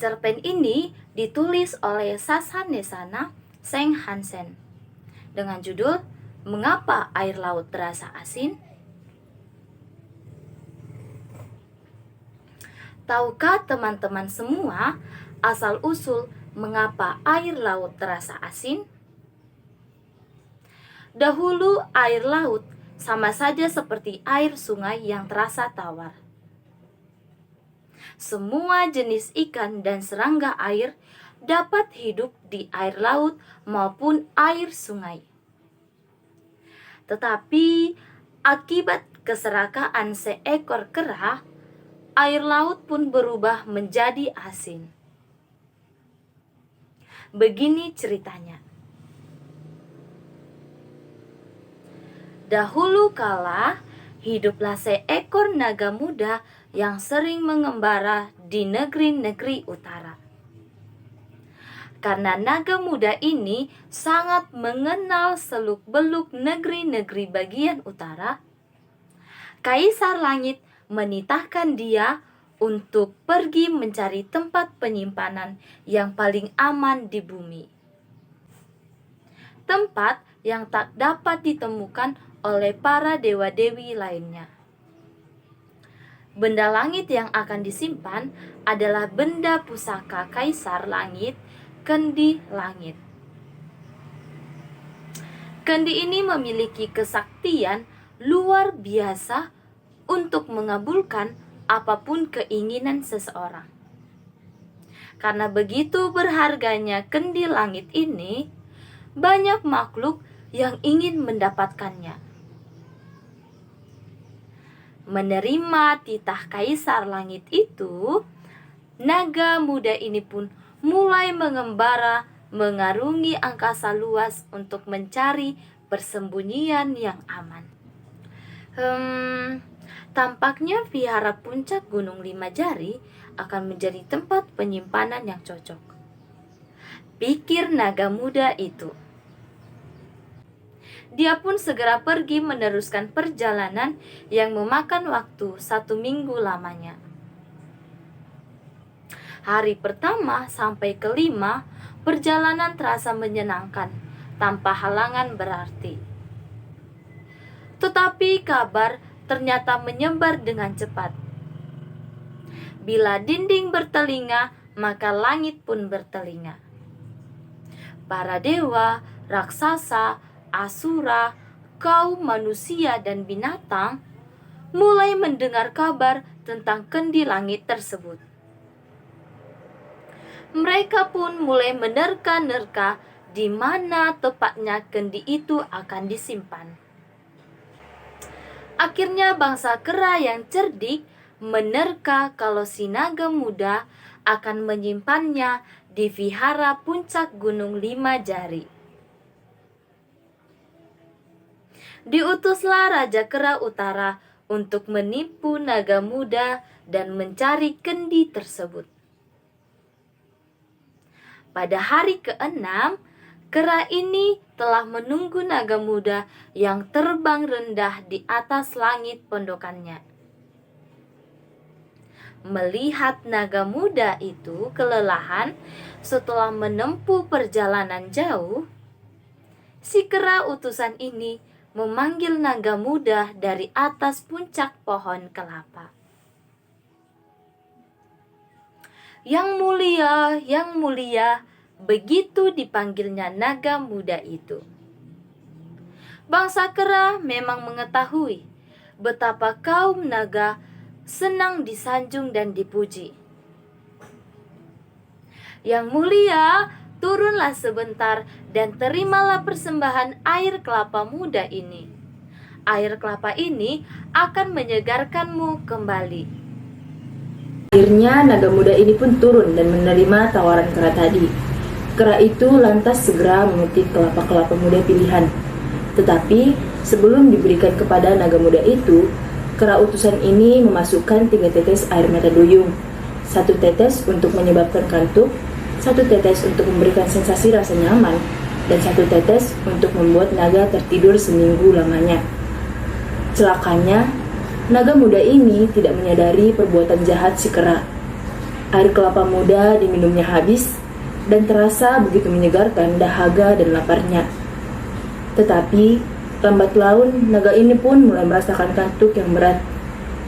Cerpen ini ditulis oleh Sasanesana Seng Hansen dengan judul Mengapa Air Laut Terasa Asin? Tahukah teman-teman semua asal-usul mengapa air laut terasa asin? Dahulu air laut sama saja seperti air sungai yang terasa tawar. Semua jenis ikan dan serangga air dapat hidup di air laut maupun air sungai. Tetapi akibat keserakaan seekor kera, air laut pun berubah menjadi asin. Begini ceritanya. Dahulu kala, hiduplah seekor naga muda yang sering mengembara di negeri-negeri utara. Karena naga muda ini sangat mengenal seluk-beluk negeri-negeri bagian utara, Kaisar Langit menitahkan dia untuk pergi mencari tempat penyimpanan yang paling aman di bumi. Tempat yang tak dapat ditemukan oleh para dewa-dewi lainnya. Benda langit yang akan disimpan adalah benda pusaka Kaisar Langit, kendi langit. Kendi ini memiliki kesaktian luar biasa untuk mengabulkan apapun keinginan seseorang. Karena begitu berharganya kendi langit ini, banyak makhluk yang ingin mendapatkannya. Menerima titah Kaisar Langit itu, naga muda ini pun mulai mengembara mengarungi angkasa luas untuk mencari persembunyian yang aman. Tampaknya vihara puncak Gunung Lima Jari akan menjadi tempat penyimpanan yang cocok, pikir naga muda itu. Dia pun segera pergi meneruskan perjalanan yang memakan waktu 1 minggu lamanya. Hari pertama sampai ke-5, perjalanan terasa menyenangkan, tanpa halangan berarti. Tetapi kabar ternyata menyebar dengan cepat. Bila dinding bertelinga, maka langit pun bertelinga. Para dewa, raksasa, asura, kaum manusia dan binatang mulai mendengar kabar tentang kendi langit tersebut. Mereka pun mulai menerka-nerka di mana tepatnya kendi itu akan disimpan. Akhirnya bangsa kera yang cerdik menerka kalau si naga muda akan menyimpannya di vihara puncak Gunung Lima Jari. Diutuslah Raja Kera Utara untuk menipu naga muda dan mencari kendi tersebut. Pada hari ke-6, kera ini telah menunggu naga muda yang terbang rendah di atas langit pondokannya. Melihat naga muda itu kelelahan setelah menempuh perjalanan jauh, si kera utusan ini memanggil naga muda dari atas puncak pohon kelapa. Yang mulia, begitu dipanggilnya naga muda itu. Bangsa kera memang mengetahui betapa kaum naga senang disanjung dan dipuji. Yang mulia, turunlah sebentar dan terimalah persembahan air kelapa muda ini. Air kelapa ini akan menyegarkanmu kembali. Akhirnya naga muda ini pun turun dan menerima tawaran kera tadi. Kera itu lantas segera memetik kelapa-kelapa muda pilihan. Tetapi sebelum diberikan kepada naga muda itu, kera utusan ini memasukkan 3 tetes air mata duyung. 1 tetes untuk menyebabkan kantuk, 1 tetes untuk memberikan sensasi rasa nyaman, dan 1 tetes untuk membuat naga tertidur seminggu lamanya. Celakanya, naga muda ini tidak menyadari perbuatan jahat si kera. Air kelapa muda diminumnya habis dan terasa begitu menyegarkan dahaga dan laparnya. Tetapi lambat laun naga ini pun mulai merasakan kantuk yang berat,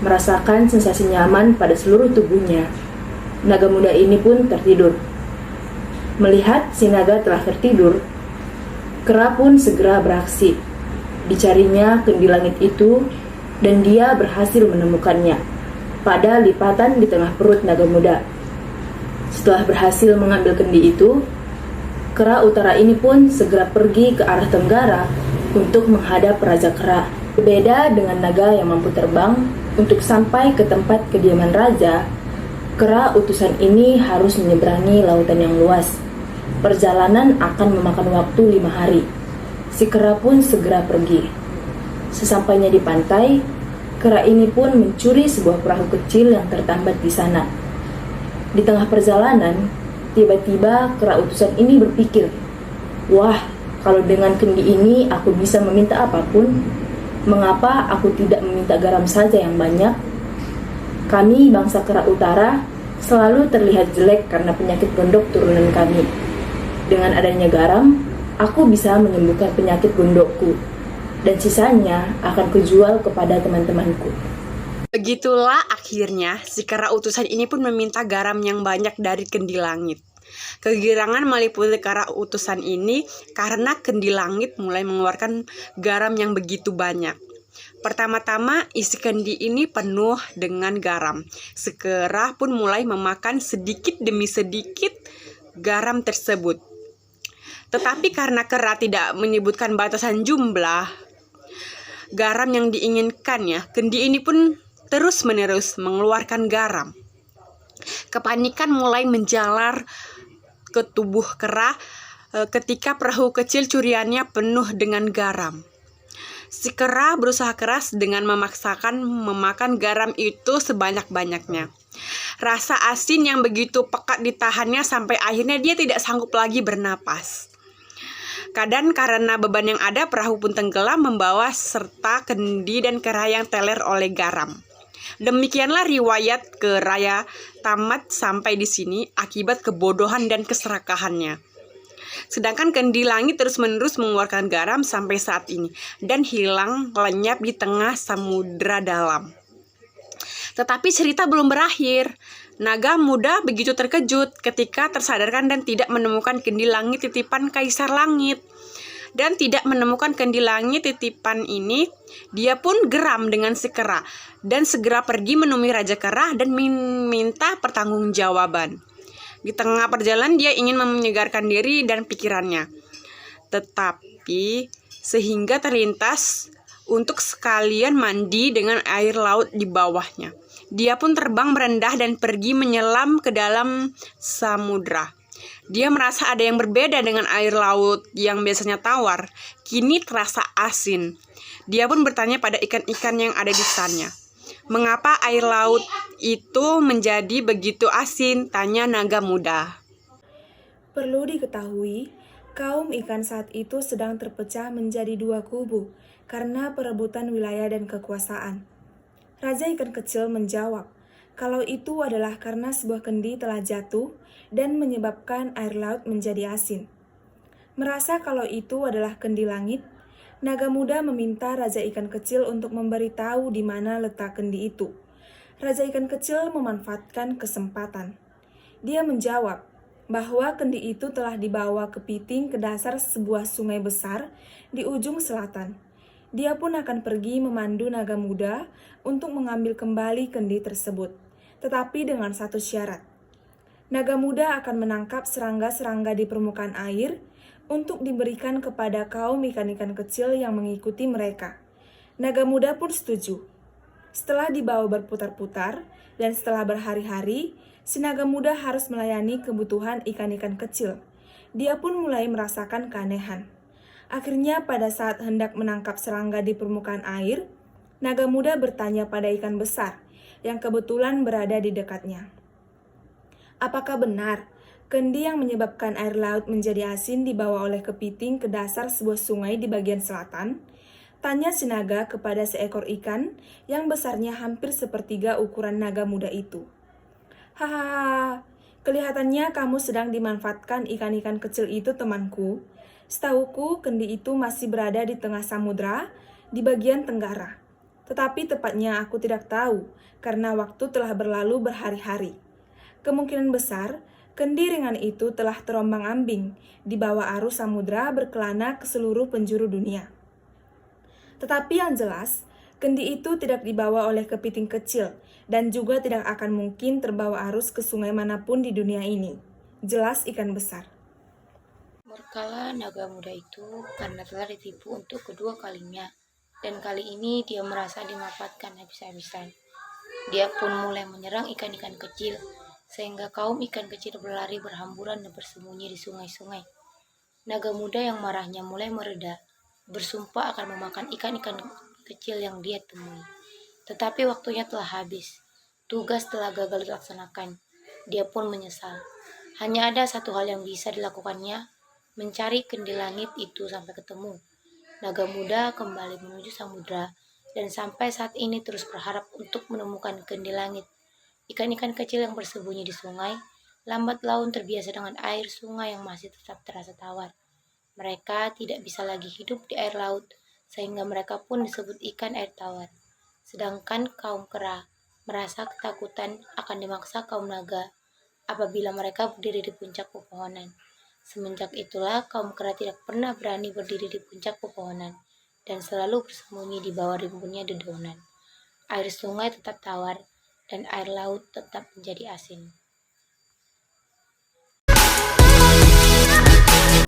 merasakan sensasi nyaman pada seluruh tubuhnya. Naga muda ini pun tertidur. Melihat si naga telah tertidur, kera pun segera beraksi. Dicarinya kendi langit itu dan dia berhasil menemukannya pada lipatan di tengah perut naga muda. Setelah berhasil mengambil kendi itu, kera utara ini pun segera pergi ke arah tenggara untuk menghadap Raja Kera. Berbeda dengan naga yang mampu terbang, untuk sampai ke tempat kediaman raja, kera utusan ini harus menyeberangi lautan yang luas. Perjalanan akan memakan waktu 5 hari. Si kera pun segera pergi. Sesampainya di pantai, kera ini pun mencuri sebuah perahu kecil yang tertambat di sana. Di tengah perjalanan, tiba-tiba kera utusan ini berpikir, "Wah, kalau dengan kendi ini aku bisa meminta apapun, mengapa aku tidak meminta garam saja yang banyak? Kami bangsa kera utara selalu terlihat jelek karena penyakit gondok turunan kami. Dengan adanya garam, aku bisa menyembuhkan penyakit gondokku, dan sisanya akan kujual kepada teman-temanku." Begitulah akhirnya si kera utusan ini pun meminta garam yang banyak dari kendi langit. Kegirangan meliputi kera utusan ini karena kendi langit mulai mengeluarkan garam yang begitu banyak. Pertama-tama isi kendi ini penuh dengan garam. Si kera pun mulai memakan sedikit demi sedikit garam tersebut. Tetapi karena kera tidak menyebutkan batasan jumlah garam yang diinginkannya, kendi ini pun terus-menerus mengeluarkan garam. Kepanikan mulai menjalar ke tubuh kera ketika perahu kecil curiannya penuh dengan garam. Si kera berusaha keras dengan memaksakan memakan garam itu sebanyak-banyaknya. Rasa asin yang begitu pekat ditahannya sampai akhirnya dia tidak sanggup lagi bernapas. Kadang karena beban yang ada, perahu pun tenggelam membawa serta kendi dan kera yang teler oleh garam. Demikianlah riwayat kera tamat sampai di sini akibat kebodohan dan keserakahannya. Sedangkan kendi langit terus-menerus mengeluarkan garam sampai saat ini dan hilang lenyap di tengah samudera dalam. Tetapi cerita belum berakhir. Naga muda begitu terkejut ketika tersadarkan dan tidak menemukan kendi langit titipan Kaisar Langit. Dan tidak menemukan kendi langit titipan ini, dia pun geram dengan si kera dan segera pergi menemui Raja Kera dan minta pertanggungjawaban. Di tengah perjalanan dia ingin menyegarkan diri dan pikirannya. Tetapi sehingga terlintas untuk sekalian mandi dengan air laut di bawahnya. Dia pun terbang merendah dan pergi menyelam ke dalam samudra. Dia merasa ada yang berbeda dengan air laut yang biasanya tawar, kini terasa asin. Dia pun bertanya pada ikan-ikan yang ada di sana. "Mengapa air laut itu menjadi begitu asin?" tanya naga muda. Perlu diketahui, kaum ikan saat itu sedang terpecah menjadi 2 kubu karena perebutan wilayah dan kekuasaan. Raja ikan kecil menjawab, kalau itu adalah karena sebuah kendi telah jatuh dan menyebabkan air laut menjadi asin. Merasa kalau itu adalah kendi langit, naga muda meminta Raja ikan kecil untuk memberitahu di mana letak kendi itu. Raja ikan kecil memanfaatkan kesempatan. Dia menjawab bahwa kendi itu telah dibawa kepiting ke dasar sebuah sungai besar di ujung selatan. Dia pun akan pergi memandu naga muda untuk mengambil kembali kendi tersebut, tetapi dengan satu syarat. Naga muda akan menangkap serangga-serangga di permukaan air untuk diberikan kepada kaum ikan-ikan kecil yang mengikuti mereka. Naga muda pun setuju. Setelah dibawa berputar-putar dan setelah berhari-hari, si naga muda harus melayani kebutuhan ikan-ikan kecil. Dia pun mulai merasakan keanehan. Akhirnya pada saat hendak menangkap serangga di permukaan air, naga muda bertanya pada ikan besar yang kebetulan berada di dekatnya. Apakah benar kendi yang menyebabkan air laut menjadi asin dibawa oleh kepiting ke dasar sebuah sungai di bagian selatan? Tanya si naga kepada seekor ikan yang besarnya hampir sepertiga ukuran naga muda itu. Hahaha, kelihatannya kamu sedang dimanfaatkan ikan-ikan kecil itu, temanku. Setahuku, kendi itu masih berada di tengah samudra, di bagian tenggara. Tetapi tepatnya aku tidak tahu, karena waktu telah berlalu berhari-hari. Kemungkinan besar, kendi ringan itu telah terombang-ambing di bawah arus samudra berkelana ke seluruh penjuru dunia. Tetapi yang jelas, kendi itu tidak dibawa oleh kepiting kecil dan juga tidak akan mungkin terbawa arus ke sungai manapun di dunia ini. Jelas ikan besar. Murkalah naga muda itu karena telah ditipu untuk kedua kalinya, dan kali ini dia merasa dimanfaatkan habis-habisan. Dia pun mulai menyerang ikan-ikan kecil, sehingga kaum ikan kecil berlari berhamburan dan bersembunyi di sungai-sungai. Naga muda yang marahnya mulai mereda, bersumpah akan memakan ikan-ikan kecil yang dia temui. Tetapi waktunya telah habis, tugas telah gagal dilaksanakan. Dia pun menyesal. Hanya ada satu hal yang bisa dilakukannya, mencari kendi langit itu sampai ketemu. Naga muda kembali menuju samudra, dan sampai saat ini terus berharap untuk menemukan kendi langit. Ikan-ikan kecil yang bersembunyi di sungai, lambat laun terbiasa dengan air sungai yang masih tetap terasa tawar. Mereka tidak bisa lagi hidup di air laut, sehingga mereka pun disebut ikan air tawar. Sedangkan kaum kera merasa ketakutan akan dimaksa kaum naga apabila mereka berdiri di puncak pepohonan. Semenjak itulah kaum kera tidak pernah berani berdiri di puncak pepohonan dan selalu bersembunyi di bawah rimbunnya dedaunan. Air sungai tetap tawar dan air laut tetap menjadi asin.